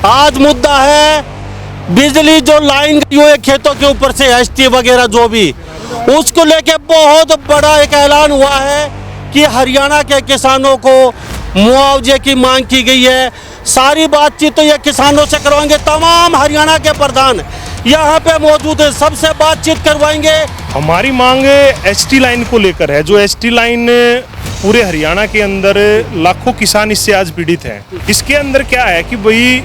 आज मुद्दा है बिजली जो लाइन गई हुई है खेतों के ऊपर से एसटी वगैरह जो भी, उसको लेके बहुत बड़ा एक ऐलान हुआ है कि हरियाणा के किसानों को मुआवजे की मांग की गई है। सारी बातचीत तो ये किसानों से करवाएंगे, तमाम हरियाणा के प्रधान यहाँ पे मौजूद है, सबसे बातचीत करवाएंगे। हमारी मांग एसटी लाइन को लेकर है। जो एसटी लाइन पूरे हरियाणा के अंदर लाखों किसान इससे आज पीड़ित हैं। इसके अंदर क्या है कि भाई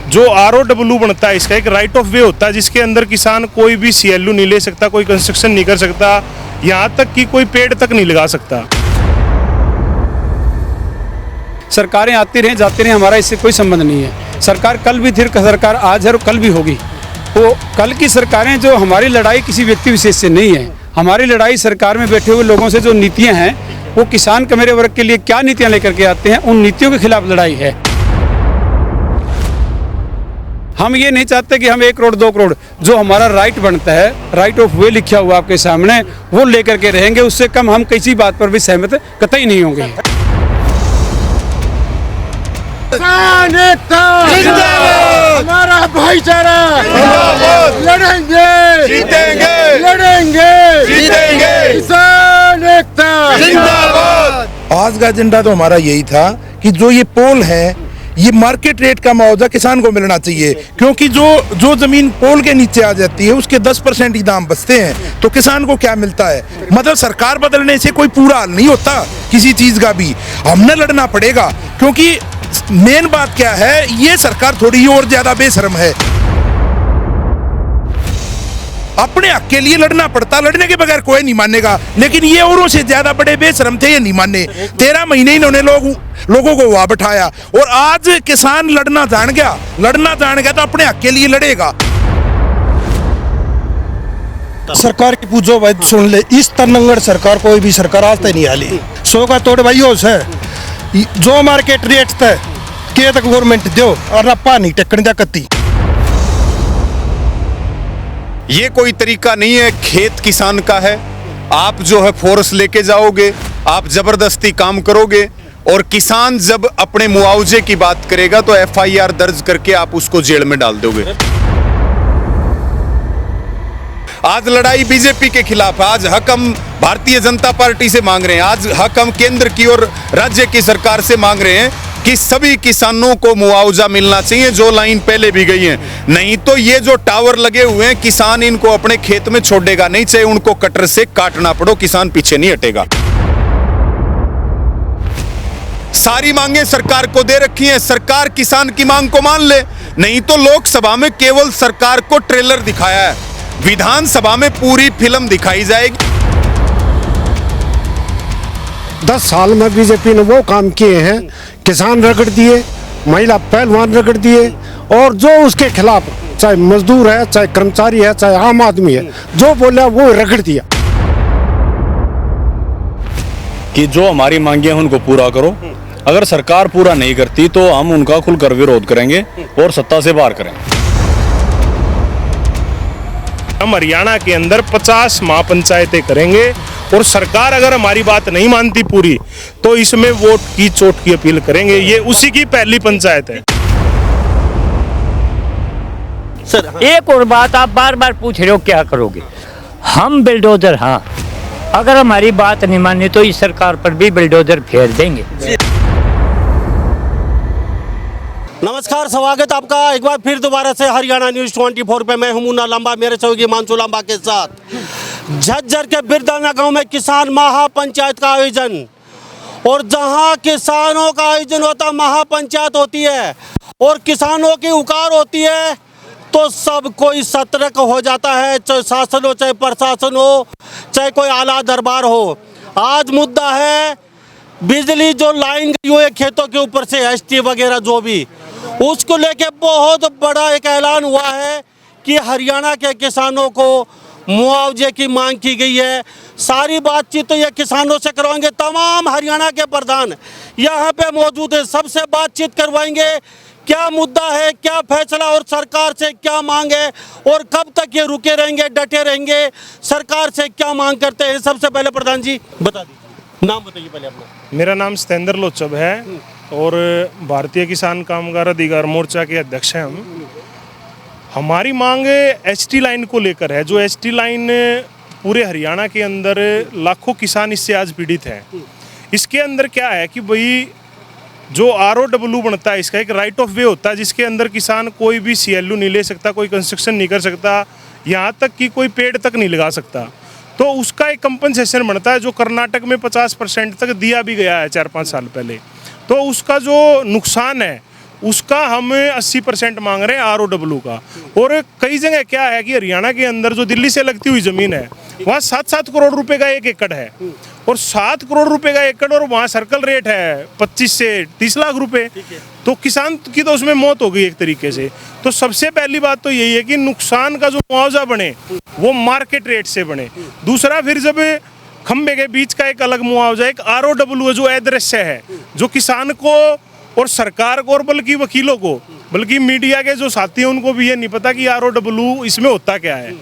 जो ROW बनता है, इसका एक राइट ऑफ वे होता है जिसके अंदर किसान कोई भी CLU नहीं ले सकता, कोई कंस्ट्रक्शन नहीं कर सकता, यहाँ तक कि कोई पेड़ तक नहीं लगा सकता। सरकारें आती रहें जाती रहें, हमारा इससे कोई संबंध नहीं है। सरकार कल भी थी, सरकार आज है और कल भी होगी। तो कल की सरकारें, जो हमारी लड़ाई किसी व्यक्ति विशेष से नहीं है, हमारी लड़ाई सरकार में बैठे हुए लोगों से जो नीतियां हैं, वो किसान के मेरे वर्ग के लिए क्या नीतियां लेकर के आते हैं, उन नीतियों के खिलाफ लड़ाई है। हम ये नहीं चाहते कि हम 1 करोड़ 2 करोड़ जो हमारा राइट बनता है, राइट ऑफ वे लिखा हुआ आपके सामने, वो लेकर के रहेंगे। उससे कम हम किसी बात पर भी सहमत कतई नहीं होंगे। हमारा भाईचारा लड़ेंगे जीतेंगे, लड़ेंगे जीतेंगे, किसान एकता जिंदाबाद। आज का एजेंडा तो हमारा यही था कि जो ये पोल है, ये मार्केट रेट का मुआवजा किसान को मिलना चाहिए, क्योंकि जो जमीन पोल के नीचे आ जाती है उसके 10% ही दाम बचते हैं, तो किसान को क्या मिलता है। मतलब सरकार बदलने से कोई पूरा हल नहीं होता किसी चीज का भी, हमने लड़ना पड़ेगा। क्योंकि मेन बात क्या है, ये सरकार थोड़ी ही और ज्यादा बेशर्म है। अपने हक के लिए लड़ना पड़ता, लड़ने के बगैर कोई नहीं मानेगा, लेकिन ये औरों से ज्यादा बड़े बेशर्म थे, ये नहीं माने। 13 महीने इन्होंने लोगों को वहां बिठाया, और आज किसान लड़ना जान गया तो अपने हक के लिए लड़ेगा। सरकार की पूछो भाई, सुन ले, इस तरनंगड़ सरकार कोई भी सरकार आज तक नहीं हाली। 100 का तोड़ भाई हो से जो मार्केट रेट तय के तक गवर्नमेंट दो और रप्पा नहीं टेकन जा कत्ती। ये कोई तरीका नहीं है। खेत किसान का है, आप जो है फोर्स लेके जाओगे, आप जबरदस्ती काम करोगे, और किसान जब अपने मुआवजे की बात करेगा तो FIR दर्ज करके आप उसको जेल में डाल दोगे। आज लड़ाई बीजेपी के खिलाफ है, आज हक हम भारतीय जनता पार्टी से मांग रहे हैं, आज हक हम केंद्र की और राज्य की सरकार से मांग रहे हैं कि सभी किसानों को मुआवजा मिलना चाहिए, जो लाइन पहले भी गई है। नहीं तो ये जो टावर लगे हुए हैं, किसान इनको अपने खेत में छोड़ेगा नहीं, चाहे उनको कटर से काटना पड़ो, किसान पीछे नहीं हटेगा। सारी मांगे सरकार को दे रखी हैं, सरकार किसान की मांग को मान ले। नहीं तो लोकसभा में केवल सरकार को ट्रेलर दिखाया है, विधानसभा में पूरी फिल्म दिखाई जाएगी। 10 साल में बीजेपी ने वो काम किए हैं, किसान रगड़ दिए, महिला पहलवान रगड़ दिए, और जो उसके खिलाफ, चाहे मजदूर है, चाहे कर्मचारी है, चाहे आम आदमी है, जो बोला वो रगड़ दिया। कि जो हमारी मांगे हैं उनको पूरा करो, अगर सरकार पूरा नहीं करती तो हम उनका खुलकर विरोध करेंगे और सत्ता से बाहर करेंगे। हम हरियाणा के अंदर 50 महापंचायतें करेंगे, और सरकार अगर हमारी बात नहीं मानती पूरी तो इसमें वोट की चोट की अपील करेंगे। ये उसी की पहली पंचायत है। सर, एक और बात आप बार बार पूछ रहे हो, क्या करोगे? हम बिल्डोजर, हाँ, अगर हमारी बात नहीं मानी तो इस सरकार पर भी बिल्डोजर फेर देंगे। नमस्कार, स्वागत आपका एक बार फिर दोबारा से हरियाणा न्यूज 24 पे। मैं हूं मुन्ना लांबा, मेरे सहयोगी मानसू लांबा के साथ। झज्जर के बिरदाना गांव में किसान महापंचायत का आयोजन, और जहां किसानों का आयोजन होता, महापंचायत होती है और किसानों की उकार होती है, तो सब कोई सतर्क हो जाता है, चाहे शासन हो, चाहे प्रशासन हो, चाहे कोई आला दरबार हो। आज मुद्दा है बिजली जो लाइन गई हुई है खेतों के ऊपर से एसटी वगैरह जो भी, उसको लेके बहुत बड़ा एक ऐलान हुआ है कि हरियाणा के किसानों को मुआवजे की मांग की गई है। सारी बातचीत तो ये किसानों से करवाएंगे, तमाम हरियाणा के प्रधान यहाँ पे मौजूद है, सबसे बातचीत करवाएंगे। क्या मुद्दा है, क्या फैसला, और सरकार से क्या मांग है, और कब तक ये रुके रहेंगे, डटे रहेंगे, सरकार से क्या मांग करते हैं। सबसे पहले प्रधान जी बता दीजिए, नाम बताइए पहले अपना। मेरा नाम सतेंद्र लोचब है, और भारतीय किसान कामगार अधिकार मोर्चा के अध्यक्ष हैं हम। हमारी मांग एसटी लाइन को लेकर है। जो एसटी लाइन पूरे हरियाणा के अंदर लाखों किसान इससे आज पीड़ित हैं। इसके अंदर क्या है कि भाई जो ROW बनता है, इसका एक राइट ऑफ वे होता है जिसके अंदर किसान कोई भी CLU नहीं ले सकता, कोई कंस्ट्रक्शन नहीं कर सकता, यहाँ तक कि कोई पेड़ तक नहीं लगा सकता। तो उसका एक कंपनसेशन बनता है जो कर्नाटक में 50% तक दिया भी गया है 4-5 साल पहले। तो उसका जो नुकसान है उसका हम 80% मांग रहे हैं ROW का। और कई जगह क्या है कि हरियाणा के अंदर जो दिल्ली से लगती हुई ज़मीन है वहाँ 7-7 करोड़ रुपए का 1 एकड़ है, और 7 करोड़ रुपए का एकड़, और वहाँ सर्कल रेट है 25 से 30 लाख रुपए। तो किसान की तो उसमें मौत हो गई एक तरीके से। तो सबसे पहली बात तो यही है कि नुकसान का जो मुआवजा बने वो मार्केट रेट से बने। दूसरा, फिर जब खंबे के बीच का एक अलग मुआवजा, एक ROW जो अदृश्य है, जो किसान को और सरकार को और बल्कि वकीलों को, बल्कि मीडिया के जो साथी हैं उनको भी ये नहीं पता कि ROW इसमें होता क्या है।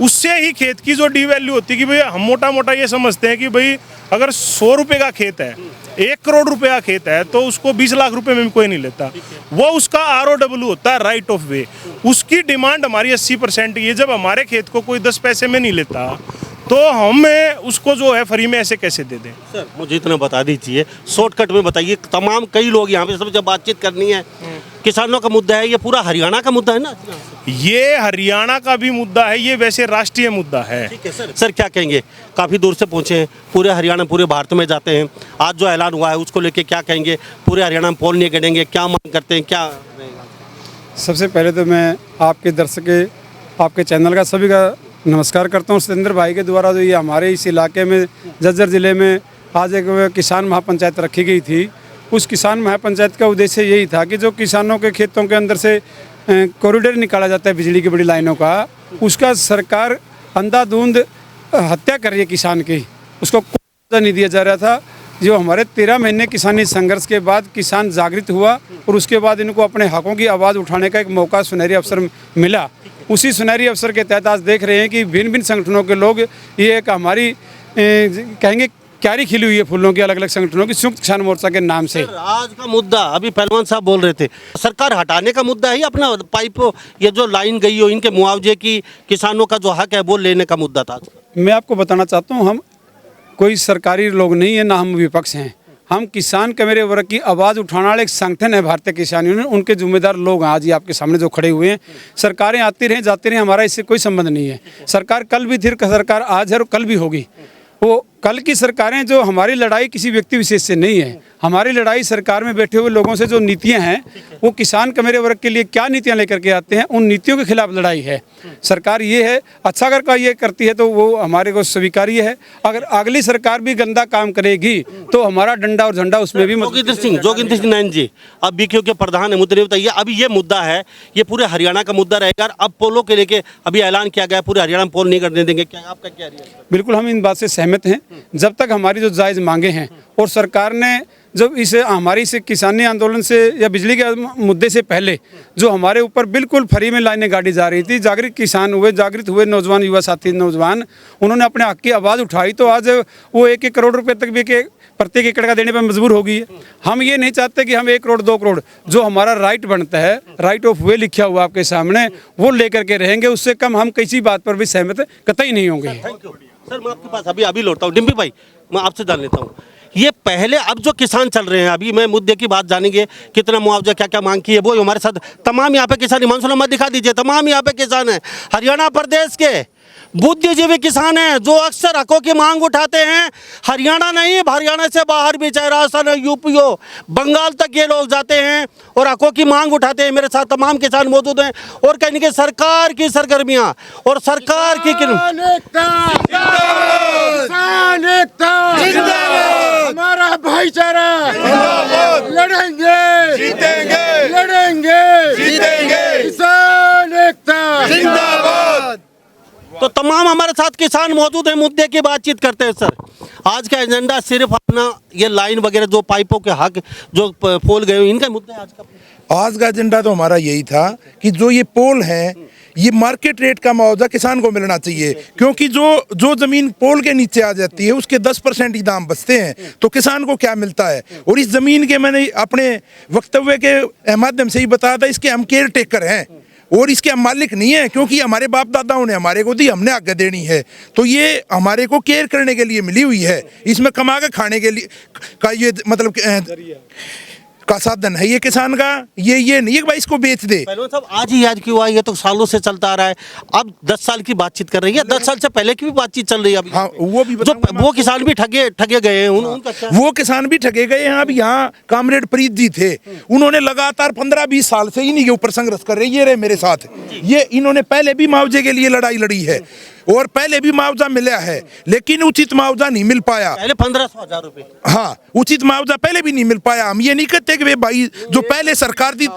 उससे ही खेत की जो डीवैल्यू होती है कि भाई हम मोटा मोटा ये समझते हैं कि भाई अगर 100 रुपए का खेत है, 1 करोड़ रुपए का खेत है, तो उसको 20 लाख रुपए में भी कोई नहीं लेता। वो उसका ROW होता है, राइट ऑफ वे। उसकी डिमांड हमारी 80% की है। जब हमारे खेत को कोई 10 पैसे में नहीं लेता तो हम उसको जो है फ्री में ऐसे कैसे दे दें? सर मुझे इतना बता दीजिए, शॉर्टकट में बताइए। तमाम कई लोग यहाँ पे सब जब बातचीत करनी है, किसानों का मुद्दा है, ये पूरा हरियाणा का मुद्दा है ना? ये हरियाणा का भी मुद्दा है, ये वैसे राष्ट्रीय मुद्दा है। ठीक है सर। सर क्या कहेंगे, काफ़ी दूर से पहुँचे हैं, पूरे हरियाणा पूरे भारत में जाते हैं, आज जो ऐलान हुआ है उसको लेके क्या कहेंगे? पूरे हरियाणा में पोल नहीं करेंगे, क्या मांग करते हैं, क्या रहेगा? सबसे पहले तो मैं आपके दर्शक, आपके चैनल का सभी का नमस्कार करता हूँ। सतेंद्र भाई के द्वारा जो ये हमारे इस इलाके में झज्जर ज़िले में आज एक किसान महापंचायत रखी गई थी, उस किसान महापंचायत का उद्देश्य यही था कि जो किसानों के खेतों के अंदर से कॉरिडोर निकाला जाता है बिजली की बड़ी लाइनों का, उसका सरकार अंधाधुंध हत्या कर रही है किसान की, उसको कोई नहीं दिया जा रहा था। जो हमारे 13 महीने किसानी संघर्ष के बाद किसान जागृत हुआ और उसके बाद इनको अपने हकों की आवाज़ उठाने का एक मौका, सुनहरी अवसर मिला। उसी सुनहरी अवसर के तहत आज देख रहे हैं कि भिन्न भिन्न संगठनों के लोग, ये एक हमारी कहेंगे क्यारी खिली हुई है फूलों की, अलग अलग संगठनों की, संयुक्त किसान मोर्चा के नाम से। आज का मुद्दा, अभी पहलवान साहब बोल रहे थे, सरकार हटाने का मुद्दा है, अपना पाइप ये जो लाइन गई हो इनके मुआवजे की, किसानों का जो हक है वो लेने का मुद्दा था। मैं आपको बताना चाहता हूँ, हम कोई सरकारी लोग नहीं है, ना हम विपक्ष हैं। हम किसान के मेरे वर्ग की आवाज़ उठाने वाले एक संगठन है भारतीय किसान यूनियन, उनके जिम्मेदार लोग आज ही आपके सामने जो खड़े हुए हैं। सरकारें आती रहें जाती रहें, हमारा इससे कोई संबंध नहीं है। सरकार कल भी थी, सरकार आज है और कल भी होगी। वो कल की सरकारें, जो हमारी लड़ाई किसी व्यक्ति विशेष से नहीं है, हमारी लड़ाई सरकार में बैठे हुए लोगों से जो नीतियां हैं, वो किसान के मेरे वर्ग के लिए क्या नीतियां लेकर के आते हैं, उन नीतियों के खिलाफ लड़ाई है। सरकार ये है, अच्छा अगर का ये करती है तो वो हमारे को स्वीकार्य है। अगर अगली सरकार भी गंदा काम करेगी तो हमारा डंडा और झंडा उसमें भी। जोगिंदर सिंह नैन जी, अब BQ के प्रधान है, मुद्दे बताइए। अभी ये मुद्दा है, ये पूरे हरियाणा का मुद्दा रहेगा। अब पोलों के लेके अभी ऐलान किया गया, पूरे हरियाणा में पोल नहीं करने देंगे, क्या आपका क्या रिएक्शन? बिल्कुल हम इन बात से सहमत हैं। जब तक हमारी जो जायज़ मांगे हैं और सरकार ने जब इसे हमारी से किसानी आंदोलन से या बिजली के मुद्दे से पहले जो हमारे ऊपर बिल्कुल फ्री में लाइनें गाड़ी जा रही थी, जागृत किसान हुए, जागृत हुए नौजवान, युवा साथी नौजवान, उन्होंने अपने हक की आवाज़ उठाई, तो आज वो 1-1 करोड़ रुपए तक भी प्रत्येक एकड़ का देने पर मजबूर हो गई है। हम ये नहीं चाहते कि हम 1 करोड़ 2 करोड़, जो हमारा राइट बनता है, राइट ऑफ वे लिखा हुआ आपके सामने, वो लेकर के रहेंगे। उससे कम हम किसी बात पर भी सहमत कतई नहीं होंगे। सर मैं आपके पास अभी लौटता हूँ। डिम्पी भाई, मैं आपसे जान लेता हूँ, ये पहले अब जो किसान चल रहे हैं, अभी मैं मुद्दे की बात जानेंगे, कितना मुआवजा क्या क्या मांग की है, वो हमारे साथ तमाम यहाँ पे किसान, हिमांशु लम्बा दिखा दीजिए, तमाम यहाँ पे किसान हैं, हरियाणा प्रदेश के बुद्धिजीवी किसान हैं जो अक्सर हकों की मांग उठाते हैं। हरियाणा नहीं, हरियाणा से बाहर भी, चाहे राजस्थान, यूपी हो, बंगाल तक ये लोग जाते हैं और हकों की मांग उठाते हैं। मेरे साथ तमाम किसान मौजूद हैं और कहीं कि सरकार की सरगर्मियां और सरकार की हमारा भाईचारा लड़ेंगे, जीतेंगे, लड़ेंगे, जीतेंगे, किसान एकता जिंदाबाद। तो तमाम हमारे साथ किसान मौजूद हैं, मुद्दे की बातचीत करते हैं। सर आज का एजेंडा सिर्फ अपना ये लाइन वगैरह जो पाइपों के हक जो पोल गए इनका मुद्दा है आज का एजेंडा तो हमारा यही था कि जो ये पोल हैं ये मार्केट रेट का मुआवजा किसान को मिलना चाहिए, क्योंकि जो जमीन पोल के नीचे आ जाती है उसके 10% ही दाम बचते हैं, तो किसान को क्या मिलता है। और इस जमीन के मैंने अपने वक्तव्य के माध्यम से ही बताया था, इसके हम केयर टेकर हैं और इसके हम मालिक नहीं है, क्योंकि हमारे बाप दादाओं ने हमारे को दी, हमने आगे देनी है, तो ये हमारे को केयर करने के लिए मिली हुई है। इसमें कमा के खाने के लिए का ये मतलब का साधन है ये किसान का, ये नहीं है कि भाई इसको बेच दे। पहलवान साहब आज ही याद क्यों आई? ये तो सालों से चलता आ रहा है, अब 10 साल की बातचीत कर रही है, 10 साल से पहले की भी बातचीत चल रही है अभी। हाँ, वो भी जो वो किसान भी ठगे गए हैं, उनका क्या? वो किसान भी ठगे गए हैं। अब यहाँ कामरेड प्रीत जी थे, उन्होंने लगातार 15-20 साल से इन्हीं के ऊपर संघर्ष कर रहे, ये रहे मेरे साथ, ये इन्होंने पहले भी मुआवजे के लिए लड़ाई लड़ी है और पहले भी मुआवजा मिला है, लेकिन उचित मुआवजा नहीं मिल पाया। पहले 1500-1000 रुपए, हाँ, उचित मुआवजा पहले भी नहीं मिल पाया। हम ये नहीं कहते कि भाई जो पहले सरकार थी,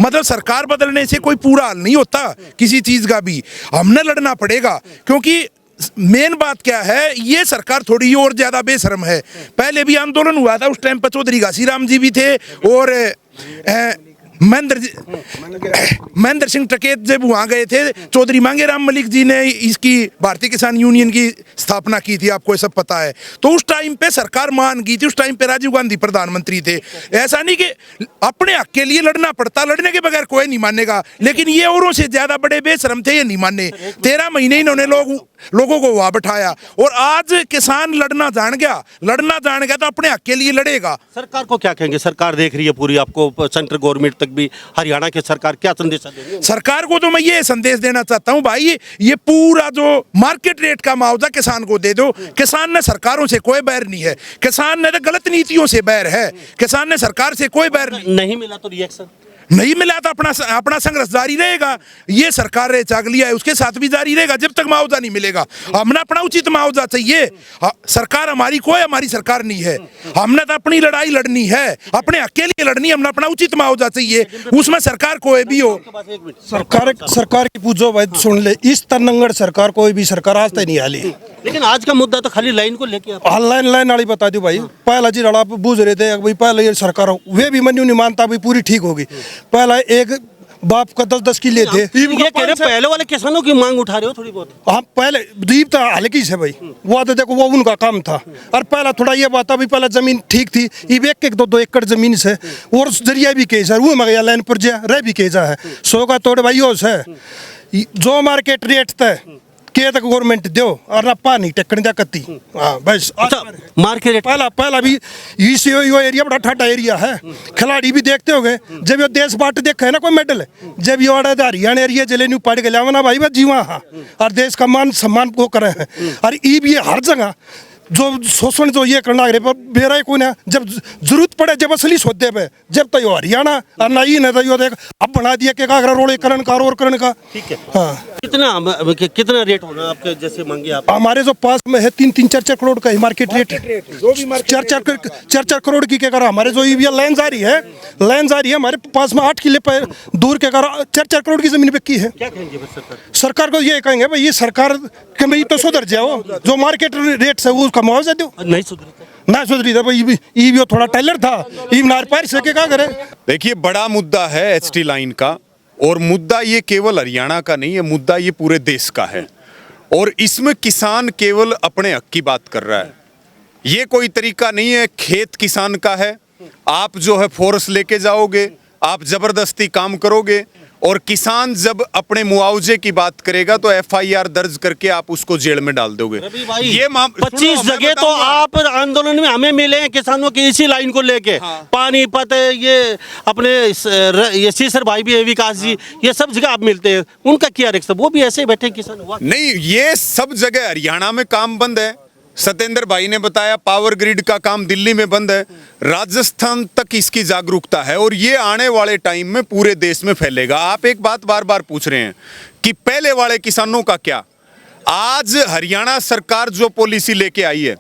मतलब सरकार बदलने से कोई पूरा हल नहीं होता किसी चीज का भी, हमने लड़ना पड़ेगा। क्योंकि मेन बात क्या है, ये सरकार थोड़ी और ज्यादा बेशर्म है। पहले भी आंदोलन हुआ था, उस टाइम पर चौधरी घासीराम जी भी थे और महेंद्र सिंह टकेत जब वहाँ गए थे, चौधरी मांगेराम मलिक जी ने इसकी भारतीय किसान यूनियन की स्थापना की थी, आपको ये सब पता है। तो उस टाइम पे सरकार मान गई थी, उस टाइम पे राजीव गांधी प्रधानमंत्री थे। ऐसा नहीं कि अपने हक के लिए लड़ना पड़ता, लड़ने के बगैर कोई नहीं मानेगा, लेकिन ये औरों से ज्यादा बड़े बेशरम थे, ये नहीं माने। 13 महीने इन्होंने लोगों को वहां बैठाया और आज किसान लड़ना जान गया तो अपने हक के लिए लड़ेगा। सरकार को क्या कहेंगे? सरकार देख रही है पूरी, आपको सेंट्रल गवर्नमेंट तक भी, हरियाणा की सरकार क्या संदेश देगी? सरकार को तो मैं ये संदेश देना चाहता हूँ, भाई ये पूरा जो मार्केट रेट का मुआवजा किसान को दे दो। किसान ने सरकारों से कोई बैर नहीं है, किसान ने तो गलत नीतियों से बैर है, किसान ने सरकार से कोई बैर नहीं मिला तो रिएक्शन नहीं मिला तो अपना संघर्ष जारी रहेगा। ये सरकार ने चाक लिया है, उसके साथ भी जारी रहेगा जब तक मुआवजा नहीं मिलेगा। हमने अपना उचित मुआवजा चाहिए। सरकार हमारी सरकार नहीं है, हमने तो अपनी लड़ाई लड़नी है, अपने हक के लिए लड़नी है, हमने अपना उचित मुआवजा चाहिए, उसमें सरकार कोई भी हो। सरकार की पूछो भाई, सुन ले, इस तरनंगड़ सरकार कोई भी सरकार आज तक नहीं हाली। लेकिन आज का मुद्दा तो खाली लाइन को लेके लाइन वाली बता दो भाई। पहला जी लड़ा बूझ रहे थे भाई, पहले ये सरकार वे भी मनु नहीं मानता भाई पूरी ठीक होगी। पहला एक बाप का 10-10 किले थे, ये कह रहे पहले वाले किसानों की मांग उठा रहे हो थोड़ी बहुत। हाँ, पहले दीप था हल्की से भाई, वो तो देखो वो उनका काम था। और पहला थोड़ा ये बात था भाई, पहले जमीन ठीक थी, ये 1-2 एकड़ जमीन से और जरिया भी कह सर वो मगया लाइन पर जा रह भी कह जा है 100 का तोड़ भाई हो से जो मार्केट रेट था के तक गवर्नमेंट दो और ना पानी टेकन जा कत्ती। हाँ बस मार्केट रेट पहला भी इस यो एरिया बड़ा ठंडा एरिया है, खिलाड़ी भी देखते होंगे। जब ये देश बाट देखा है ना कोई मेडल, जब ये हरियाणा एरिया जिले न्यू पढ़ के लावा ना भाई बस जीवा हाँ, और देश का मान सम्मान को करे हैं। और ये भी हर जगह जो शोषण जो ये करना है पर बेरा को ना, जब जरूरत पड़े जब असली सोते पे जब तो हरियाणा और ना ही नहीं तो देख अब बना दिया कि कागरा रोड़ेकरण का और करण का। ठीक है, हाँ। कितना रेट होना आपके जैसे मांगे आप? हमारे जो पास में है 3-4 करोड़ का ही मार्केट रेट, जो भी 4 करोड़ की क्या करा। हमारे जो ये लाइन जा रही है हमारे पास में 8 किले पर दूर के करा 4 करोड़ की जमीन बिकी है। क्या कहेंगे सरकार को? ये कहेंगे भाई ये सरकार के भाई तो सुधर जाओ, जो मार्केट रेट से उसका मुआवजा दो। नहीं सुधरी था भाई, ये भी थोड़ा टेलर था, ये नार पार से क्या करे। देखिए बड़ा मुद्दा है एचटी लाइन का, और मुद्दा ये केवल हरियाणा का नहीं है, मुद्दा ये पूरे देश का है। और इसमें किसान केवल अपने हक की बात कर रहा है, ये कोई तरीका नहीं है। खेत किसान का है, आप जो है फोर्स लेके जाओगे, आप जबरदस्ती काम करोगे, और किसान जब अपने मुआवजे की बात करेगा तो एफआईआर दर्ज करके आप उसको जेल में डाल दोगे। ये 25 जगह तो आप आंदोलन में हमें मिले हैं किसानों की इसी लाइन को लेके। हाँ। पानीपत, ये अपने ये सीसर भाई भी है, विकास जी, ये सब जगह आप मिलते हैं, उनका क्या रिक्शा? वो भी ऐसे ही बैठे किसान हुआ नहीं। ये सब जगह हरियाणा में काम बंद है, सत्येंद्र भाई ने बताया पावर ग्रिड का काम दिल्ली में बंद है, राजस्थान तक इसकी जागरूकता है, और ये आने वाले टाइम में पूरे देश में फैलेगा। आप एक बात बार बार पूछ रहे हैं कि पहले वाले किसानों का क्या? आज हरियाणा सरकार जो पॉलिसी लेके आई है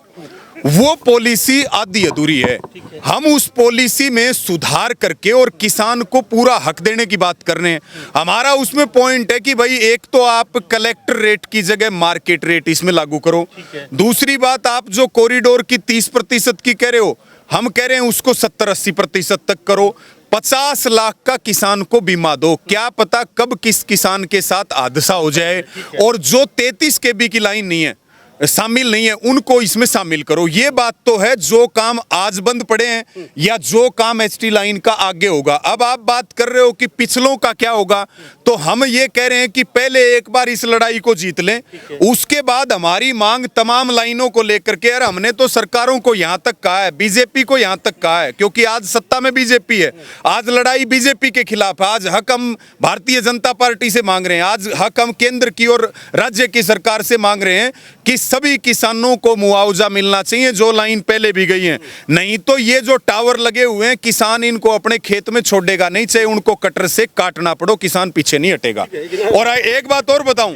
वो पॉलिसी आधी अधूरी है। हम उस पॉलिसी में सुधार करके और किसान को पूरा हक देने की बात कर रहे हैं। हमारा उसमें पॉइंट है कि भाई एक तो आप कलेक्टर रेट की जगह मार्केट रेट इसमें लागू करो। दूसरी बात, आप जो कॉरिडोर की 30% की कह रहे हो, हम कह रहे हैं उसको 70-80% तक करो। 50 लाख का किसान को बीमा दो, क्या पता कब किस किसान के साथ हादसा हो जाए। और जो 33 केबी की लाइन नहीं है, शामिल नहीं है, उनको इसमें शामिल करो। ये बात तो है जो काम आज बंद पड़े हैं या जो काम एसटी लाइन का आगे होगा। अब आप बात कर रहे हो कि पिछलों का क्या होगा, तो हम ये कह रहे हैं कि पहले एक बार इस लड़ाई को जीत लें, उसके बाद हमारी मांग तमाम लाइनों को लेकर के। यार हमने तो सरकारों को यहां तक कहा है, बीजेपी को यहां तक कहा है, क्योंकि आज सत्ता में बीजेपी है, आज लड़ाई बीजेपी के खिलाफ है, आज हक हम भारतीय जनता पार्टी से मांग रहे हैं, आज हक हम केंद्र की और राज्य की सरकार से मांग रहे हैं कि सभी किसानों को मुआवजा मिलना चाहिए, जो लाइन पहले भी गई है। नहीं तो ये जो टावर लगे हुए हैं, किसान इनको अपने खेत में छोड़ेगा नहीं, चाहे उनको कटर से काटना पड़ो, किसान पीछे नहीं हटेगा। और एक बात और बताऊं,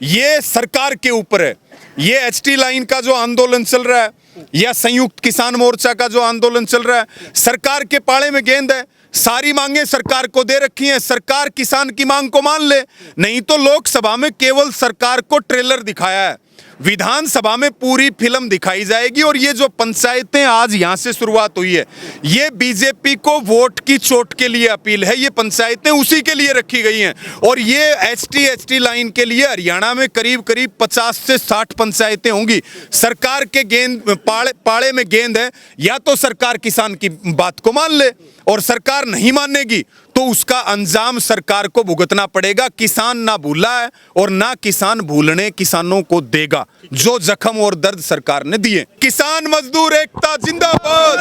ये सरकार के ऊपर है, ये एचटी लाइन का जो आंदोलन चल रहा है या संयुक्त किसान मोर्चा का जो आंदोलन चल रहा है, सरकार के पाले में गेंद है। सारी मांगे सरकार को दे रखी हैं, सरकार किसान की मांग को मान ले। नहीं तो लोकसभा में केवल सरकार को ट्रेलर दिखाया है, विधानसभा में पूरी फिल्म दिखाई जाएगी। और ये जो पंचायतें आज यहां से शुरुआत हुई है, ये बीजेपी को वोट की चोट के लिए अपील है, ये पंचायतें उसी के लिए रखी गई हैं। और ये एसटी लाइन के लिए हरियाणा में करीब 50 से 60 पंचायतें होंगी। सरकार के गेंद पाड़े में गेंद है, या तो सरकार किसान की बात को मान ले, और सरकार नहीं मानेगी तो उसका अंजाम सरकार को भुगतना पड़ेगा। किसान ना भूला है और ना किसान भूलने किसानों को देगा जो जख्म और दर्द सरकार ने दिए। किसान मजदूर एकता जिंदाबाद,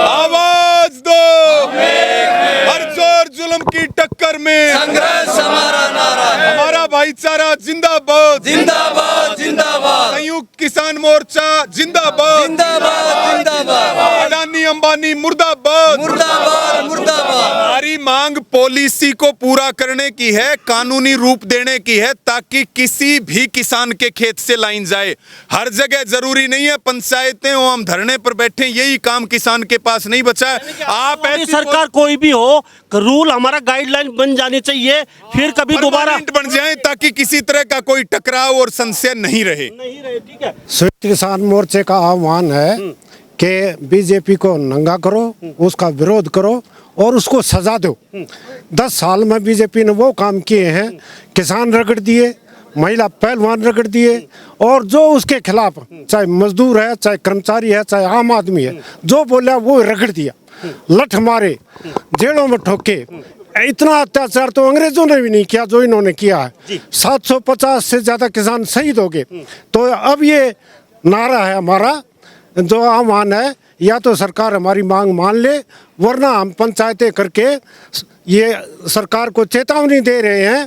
आवाज दो, हर जोर जुल्म की टक्कर में संघर्ष हमारा नारा है, हमारा भाईचारा जिंदाबाद जिंदाबाद जिंदाबाद, संयुक्त किसान मोर्चा जिंदाबाद जिंदाबाद जिंदाबाद, अडानी अंबानी मुर्दाबाद मुर्दाबाद मुर्दाबाद। हमारी मांग पॉलिसी को पूरा करने की है, कानूनी रूप देने की है, ताकि किसी भी किसान के खेत से लाइन जाए। हर जगह जरूरी नहीं है पंचायतें हो, हम धरने पर बैठे, यही काम किसान के पास नहीं बचा है। आप ऐसी सरकार कोई भी हो, रूल हमारा गाइडलाइन बन जानी चाहिए, फिर कभी दोबारा बन जाए, ताकि किसी तरह का कोई टकराव और संशय नहीं रहे। ठीक है। संयुक्त किसान मोर्चे का आह्वान है कि बीजेपी को नंगा करो, उसका विरोध करो और उसको सजा दो। 10 साल में बीजेपी ने वो काम किए हैं, किसान रगड़ दिए, महिला पहलवान रगड़ दिए, और जो उसके खिलाफ चाहे मजदूर है, चाहे कर्मचारी है, चाहे आम आदमी है, जो बोला वो रगड़ दिया, लठ मारे, जेलों में ठोके। इतना अत्याचार तो अंग्रेजों ने भी नहीं किया जो इन्होंने किया है। 750 से ज़्यादा किसान शहीद हो गए। तो अब ये नारा है हमारा, जो आह्वान है, या तो सरकार हमारी मांग मान ले, वरना हम पंचायतें करके ये सरकार को चेतावनी दे रहे हैं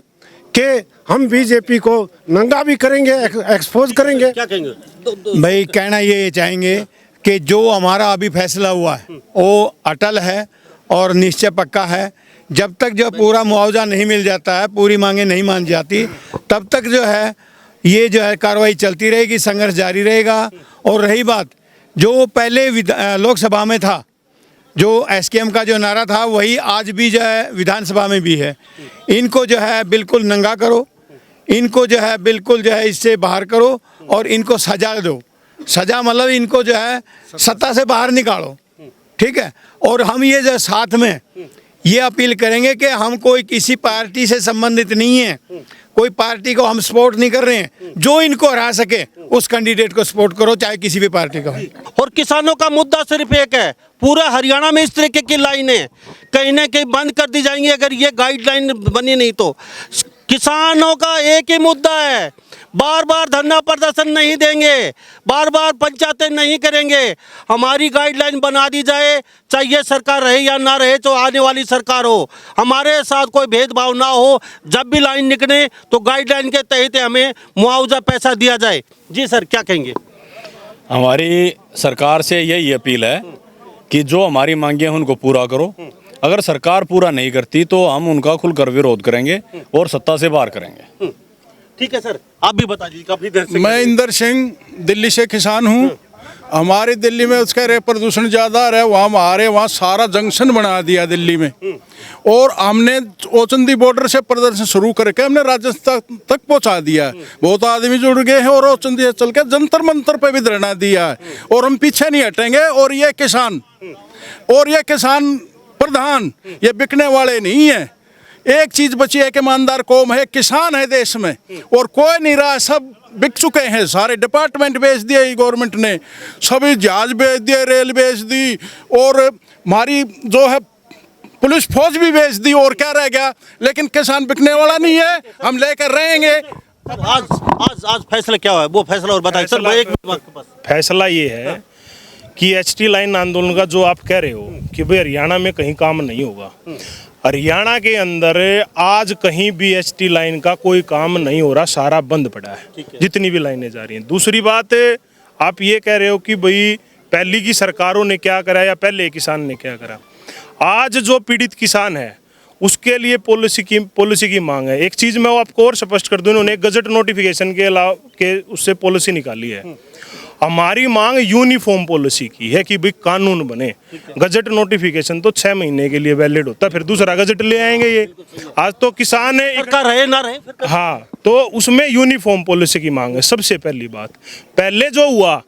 कि हम बीजेपी को नंगा भी करेंगे, एक्सपोज करेंगे। क्या कहेंगे भाई? कहना ये चाहेंगे कि जो हमारा अभी फैसला हुआ है वो अटल है और निश्चय पक्का है। जब तक जो पूरा मुआवजा नहीं मिल जाता है, पूरी मांगे नहीं मान जाती, तब तक जो है ये जो है कार्रवाई चलती रहेगी, संघर्ष जारी रहेगा। और रही बात जो पहले लोकसभा में था, जो एसकेएम का जो नारा था, वही आज भी जो है विधानसभा में भी है। इनको जो है बिल्कुल नंगा करो, इनको जो है बिल्कुल जो है इससे बाहर करो और इनको सजा दो। सजा मतलब इनको जो है सत्ता से बाहर निकालो, ठीक है। और हम ये जो साथ में ये अपील करेंगे कि हम कोई किसी पार्टी से संबंधित नहीं है, कोई पार्टी को हम सपोर्ट नहीं कर रहे हैं। जो इनको हरा सके उस कैंडिडेट को सपोर्ट करो, चाहे किसी भी पार्टी का हो। और किसानों का मुद्दा सिर्फ एक है, पूरा हरियाणा में इस तरीके की लाइनें कहीं ना कहीं बंद कर दी जाएंगी अगर ये गाइडलाइन बनी नहीं तो। किसानों का एक ही मुद्दा है, बार बार धरना प्रदर्शन नहीं देंगे, बार बार पंचायतें नहीं करेंगे, हमारी गाइडलाइन बना दी जाए, चाहे ये सरकार रहे या ना रहे, तो आने वाली सरकार हो, हमारे साथ कोई भेदभाव ना हो। जब भी लाइन निकले तो गाइडलाइन के तहत हमें मुआवजा पैसा दिया जाए। जी सर, क्या कहेंगे? हमारी सरकार से यही अपील है कि जो हमारी मांगे हैं उनको पूरा करो। अगर सरकार पूरा नहीं करती तो हम उनका खुलकर विरोध करेंगे और सत्ता से बाहर करेंगे। ठीक है सर, आप भी बता दीजिए। काफी देर से मैं इंदर सिंह दिल्ली से किसान हूँ। हमारी दिल्ली में उसका प्रदूषण ज़्यादा है, वहाँ सारा जंक्शन बना दिया दिल्ली में। और हमने ओचंदी बॉर्डर से प्रदर्शन शुरू करके हमने राजस्थान तक पहुँचा दिया है। बहुत आदमी जुड़ गए हैं और ओचंदी से चल के जंतर मंतर पे भी धरना दिया है। और हम पीछे नहीं हटेंगे। और ये किसान प्रधान, ये बिकने वाले नहीं है। एक चीज बची है कि ईमानदार कौम है, किसान है देश में, और कोई नहीं रहा, सब बिक चुके हैं। सारे डिपार्टमेंट बेच दिए गवर्नमेंट ने, सभी जहाज बेच दिए, रेल बेच दी, और हमारी जो है पुलिस फौज भी बेच दी, और क्या रह गया? लेकिन किसान बिकने वाला नहीं है, हम लेकर रहेंगे। आज आज आज फैसला क्या हुआ है, वो फैसला और बताइए सर। एक मिनट आपके पास। फैसला ये है कि एचटी लाइन आंदोलन का जो आप कह रहे हो कि भाई हरियाणा में कहीं काम नहीं होगा, हरियाणा के अंदर आज कहीं भी एचटी लाइन का कोई काम नहीं हो रहा, सारा बंद पड़ा है, जितनी भी लाइनें जा रही हैं। दूसरी बात, आप ये कह रहे हो कि भाई पहली की सरकारों ने क्या करा या पहले किसान ने क्या करा। आज जो पीड़ित किसान है उसके लिए पॉलिसी की मांग है। एक चीज मैं आपको और स्पष्ट कर दूं, इन्होंने गजट नोटिफिकेशन के अलावा के उससे पॉलिसी निकाली है। हमारी मांग यूनिफॉर्म पॉलिसी की है कि भाई कानून बने। गजट नोटिफिकेशन तो 6 महीने के लिए वैलिड होता है, फिर दूसरा गजट ले आएंगे ये। आज तो किसान है, सरकार रहे ना रहे, हाँ, तो उसमें यूनिफॉर्म पॉलिसी की मांग है। सबसे पहली बात, पहले जो हुआ,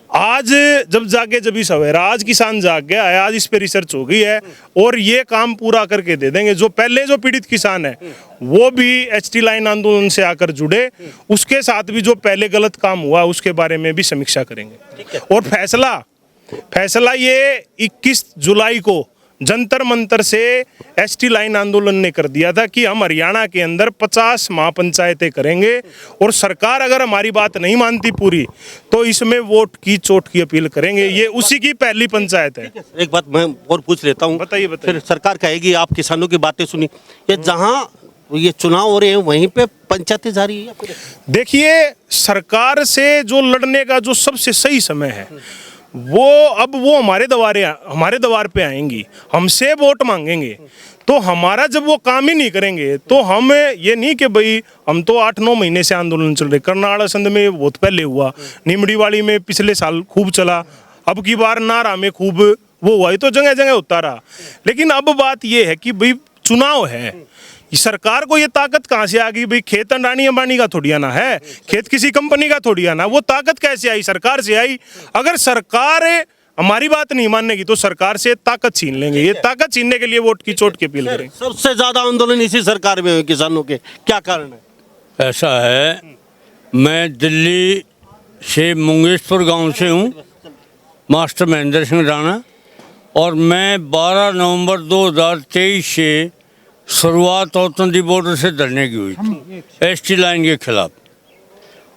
आज जब जागे जब ही सवेरा, आज किसान जाग गया है, आज इस पे रिसर्च हो गई है और ये काम पूरा करके दे देंगे। जो पहले जो पीड़ित किसान है वो भी एचटी लाइन आंदोलन से आकर जुड़े, उसके साथ भी जो पहले गलत काम हुआ उसके बारे में भी समीक्षा करेंगे। और फैसला ये 21 जुलाई को जंतर मंतर से एसटी लाइन आंदोलन ने कर दिया था कि हम हरियाणा के अंदर 50 महापंचायतें करेंगे, और सरकार अगर हमारी बात नहीं मानती पूरी तो इसमें वोट की चोट की अपील करेंगे। ये उसी की पहली पंचायत है। एक बात मैं और पूछ लेता हूँ, बताइए। फिर सरकार कहेगी आप किसानों की बातें सुनी, ये जहाँ ये चुनाव हो रहे हैं वहीं पे पंचायतें जा रही है। देखिए, सरकार से जो लड़ने का जो सबसे सही समय है वो अब वो हमारे द्वार पे आएंगी, हमसे वोट मांगेंगे। तो हमारा जब वो काम ही नहीं करेंगे तो हम ये नहीं कि भाई हम तो 8-9 महीने से आंदोलन चल रहे। करनाल असंध में बहुत पहले हुआ, निमड़ीवाड़ी में पिछले साल खूब चला, अब की बार नारा में खूब वो हुआ, तो जगह जगह होता रहा। लेकिन अब बात ये है कि भाई चुनाव है, सरकार को ये ताकत कहाँ से आ गई? भाई खेत अंडानी अंबानी का थोड़ी आना है, खेत किसी कंपनी का थोड़ी आना। वो ताकत कैसे आई? सरकार से आई। अगर सरकार हमारी बात नहीं मानेगी तो सरकार से ताकत छीन लेंगे। ये ताकत छीनने के लिए वोट की चोट की अपील करें। सबसे ज्यादा आंदोलन इसी सरकार में हुए किसानों के, क्या कारण है? ऐसा है, मैं दिल्ली से मुंगेशपुर गांव से हूँ, मास्टर महेंद्र सिंह राणा, और मैं 12 नवंबर 2023 से शुरुआत औचंदी बॉर्डर से धरने की हुई थी एसटी लाइन के खिलाफ,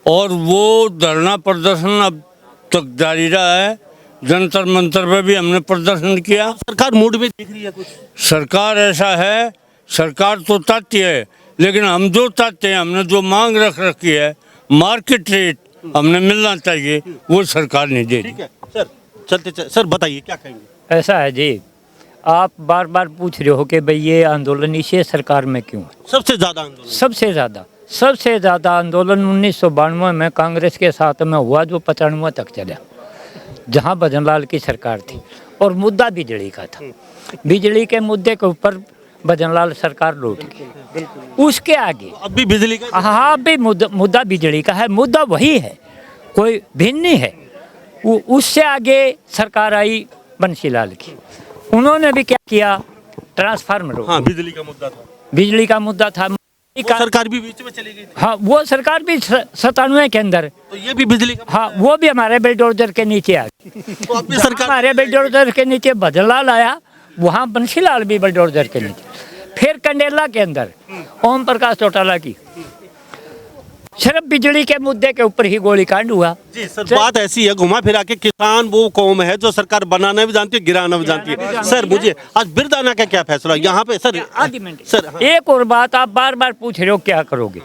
और वो धरना प्रदर्शन अब तक जारी रहा है। जंतर मंतर पे भी हमने प्रदर्शन किया। सरकार मूड में दिख रही है कुछ? सरकार ऐसा है, सरकार तो चाहती है, लेकिन हम जो चाहते हैं, हमने जो मांग रख रखी है, मार्केट रेट हमने मिलना चाहिए, वो सरकार नहीं दे रही। ठीक है सर, चलते सर बताइए क्या कहेंगे? ऐसा है जी, आप बार बार पूछ रहे हो कि भाई ये आंदोलन इसी सरकार में क्यों है? सबसे ज्यादा आंदोलन, सबसे ज़्यादा आंदोलन 1992 में कांग्रेस के साथ में हुआ, जो 95 तक चला, जहां भजनलाल की सरकार थी, और मुद्दा बिजली का था। बिजली के मुद्दे के ऊपर भजनलाल सरकार लौट गई। उसके आगे अब भी बिजली का, हाँ, अब भी मुद्दा बिजली का है, मुद्दा वही है, कोई भिन्न नहीं है। उससे आगे सरकार आई बंसीलाल की, उन्होंने भी क्या किया? ट्रांसफार्मर। हाँ, बिजली का मुद्दा था। सरकार भी बीच में चली गई थी। हाँ, वो सरकार भी 97 के अंदर, तो ये भी बिजली का, हाँ, वो भी हमारे बुलडोजर के नीचे आ गई। तो अब भी सरकार, हमारे बुलडोजर के नीचे भजनलाल आया, वहाँ बंसीलाल भी बुलडोजर के नीचे। फिर कंडेला के अंदर ओम प्रकाश चौटाला की, सिर्फ बिजली के मुद्दे के ऊपर ही गोलीकांड हुआ। जी सर, बात ऐसी है, घुमा फिरा के किसान वो कौम है जो सरकार बनाना भी जानती है, गिराना भी जानती है। सर मुझे आज बिरदाना का क्या फैसला यहाँ पे? सर आधी मिनट सर, हाँ। एक और बात, आप बार बार पूछ रहे हो क्या करोगे?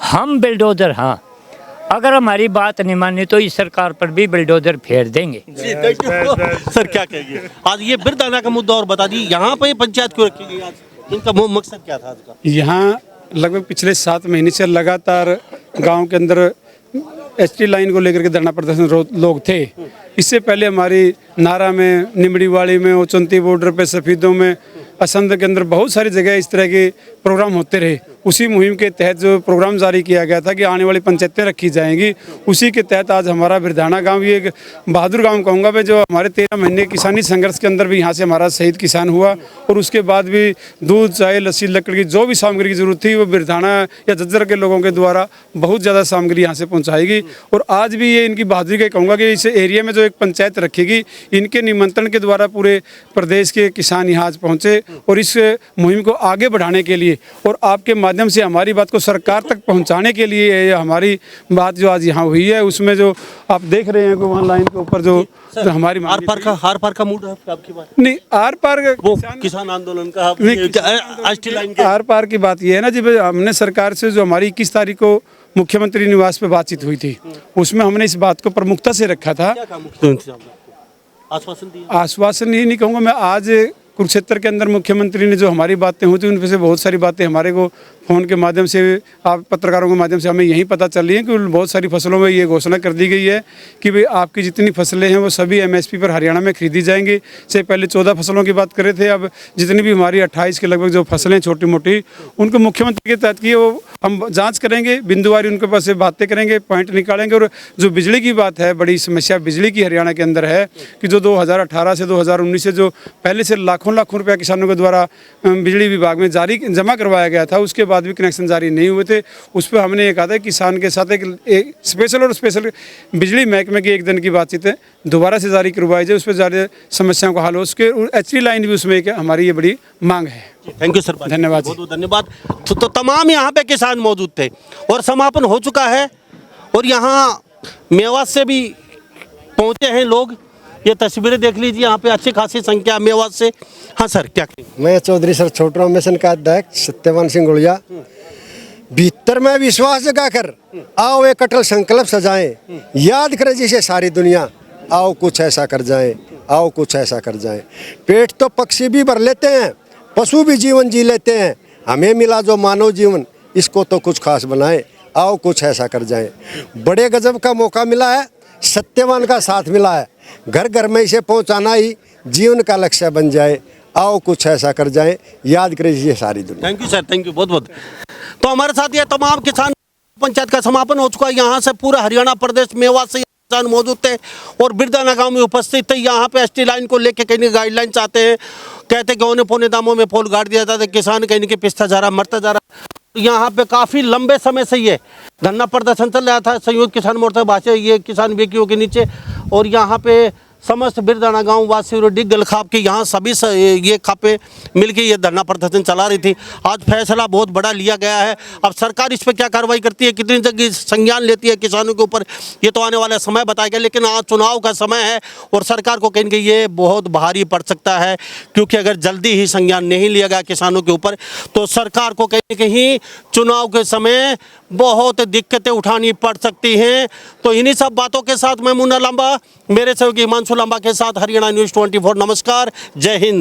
हम बिल्डोजर, हाँ, अगर हमारी बात नहीं मानी तो इस सरकार पर भी बिल्डोजर फेर देंगे। सर क्या कहेंगे? आज ये बिरदाना का मुद्दा और बता दी, यहाँ पे पंचायत क्यों रखी गई? आज इनका मकसद क्या था आज का? यहाँ लगभग पिछले 7 महीने से लगातार गांव के अंदर एसटी लाइन को लेकर के धरना प्रदर्शन लोग थे। इससे पहले हमारी नारा में, निमड़ीवाड़ी में, औचंती बॉर्डर पे, सफीदों में, असंध के अंदर बहुत सारी जगह इस तरह के प्रोग्राम होते रहे, उसी मुहिम के तहत जो प्रोग्राम जारी किया गया था कि आने वाली पंचायतें रखी जाएंगी, उसी के तहत आज हमारा बिरधाना गांव ये एक बहादुर गांव कहूँगा मैं, जो हमारे 13 महीने किसानी संघर्ष के अंदर भी यहाँ से हमारा शहीद किसान हुआ और उसके बाद भी दूध, चाय, लस्सी, लकड़ी की जो भी सामग्री की जरूरत थी वो बिरधाना या झज्जर के लोगों के द्वारा बहुत ज़्यादा सामग्री यहाँ से पहुँचाएगी। और आज भी ये इनकी बहादुरी का कहूँगा कि इस एरिया में जो एक पंचायत रखेगी, इनके निमंत्रण के द्वारा पूरे प्रदेश के किसान यहाँ आज पहुँचे और इस मुहिम को आगे बढ़ाने के लिए और आपके माध्यम से हमारी बात को सरकार तक पहुँचाने के लिए हमारी बात जो आज यहाँ हुई है, उसमें जो आप देख रहे हैं कि वहाँ लाइन के ऊपर जो हमारी आर पार का मूड है आपकी बात नहीं, आर पार वो किसान आंदोलन का एसटी लाइन के आर पार की बात ये है ना जी, हमने सरकार से जो हमारी 21 तारीख को मुख्यमंत्री निवास पे बातचीत हुई थी, उसमें हमने इस बात को प्रमुखता से रखा था। आश्वासन ही नहीं कहूँगा मैं, आज कुरुक्षेत्र के अंदर मुख्यमंत्री ने जो हमारी बातें हुई थी उनमें से बहुत सारी बातें हमारे को फ़ोन के माध्यम से, आप पत्रकारों के माध्यम से हमें यही पता चल रही है कि बहुत सारी फसलों में ये घोषणा कर दी गई है कि भाई आपकी जितनी फसलें हैं वो सभी MSP पर हरियाणा में खरीदी जाएंगी। से पहले 14 फसलों की बात कर रहे थे, अब जितनी भी हमारी 28 के लगभग जो फसलें छोटी मोटी, उनको मुख्यमंत्री के तहत की वो हम जाँच करेंगे, बिंदुवारी उनके पास से बातें करेंगे, पॉइंट निकालेंगे। और जो बिजली की बात है, बड़ी समस्या बिजली की हरियाणा के अंदर है कि जो 2018 से 2019 से जो पहले से लाखों रुपया किसानों के द्वारा बिजली विभाग में जमा करवाया गया था, उसके बाद भी कनेक्शन जारी नहीं हुए थे। उस पर हमने ये कहा था किसान के साथ एक स्पेशल बिजली महकमे की एक दिन की बातचीत है दोबारा से जारी करवाई जाए, उस पर ज़्यादा समस्याओं का हल हो। उसके HT लाइन भी उसमें एक हमारी ये बड़ी मांग है। थैंक यू सर, धन्यवाद, बहुत बहुत धन्यवाद। तो तमाम यहाँ पे किसान मौजूद थे और समापन हो चुका है और यहाँ मेवात से भी पहुँचे हैं लोग। ये तस्वीरें देख लीजिए, यहाँ पे अच्छी खासी संख्या मेवात से। हाँ सर, क्या कहेंगे? मैं चौधरी सर छोटराम मिशन का अध्यक्ष सत्यवान सिंह गुड़िया। भीतर में विश्वास जगाकर आओ एक अटल संकल्प सजाएं, याद करें जिसे सारी दुनिया, आओ कुछ ऐसा कर जाएं, आओ कुछ ऐसा कर जाएं। पेट तो पक्षी भी भर लेते हैं, पशु भी जीवन जी लेते हैं, हमें मिला जो मानव जीवन, इसको तो कुछ खास बनाएं, आओ कुछ ऐसा कर जाएं। बड़े गजब का मौका मिला है, सत्यवान का साथ मिला है, घर घर में इसे पहुंचाना ही जीवन का लक्ष्य बन जाए, आओ कुछ ऐसा कर जाएं, याद करें ये सारी दुनिया। Thank you sir, thank you बहुत बहुत। तो हमारे साथ ये तमाम किसान पंचायत का समापन हो चुका है। यहाँ से पूरा हरियाणा प्रदेश मेवात से किसान मौजूद थे और बिरधाना गांव में उपस्थित थे। यहाँ पे ST लाइन को लेके कहीं गाइडलाइन चाहते हैं, कहते कि औने पौने दामों में पोल गाड़ दिया जाता है, किसान कहीं के पिसता जा रहा, मरता जा रहा। यहाँ पे काफ़ी लंबे समय से ये धरना प्रदर्शन चल रहा था संयुक्त किसान मोर्चा भाषा ये किसान वेकियों के नीचे। और यहाँ पे समस्त बिरधाना गांव वासी और डिग्गल खाप के यहाँ सभी ये खापे मिलके ये धरना प्रदर्शन चला रही थी। आज फैसला बहुत बड़ा लिया गया है। अब सरकार इस पर क्या कार्रवाई करती है, कितनी जगह संज्ञान लेती है किसानों के ऊपर, ये तो आने वाला समय बताएगा। लेकिन आज चुनाव का समय है और सरकार को कहीं ये बहुत भारी पड़ सकता है, क्योंकि अगर जल्दी ही संज्ञान नहीं लिया गया किसानों के ऊपर तो सरकार को कहीं चुनाव के समय बहुत दिक्कतें उठानी पड़ सकती हैं। तो इन्हीं सब बातों के साथ मैं मुन्ना लांबा, मेरे सहयोगी हिमांशु लांबा के साथ हरियाणा न्यूज़ 24। नमस्कार, जय हिंद।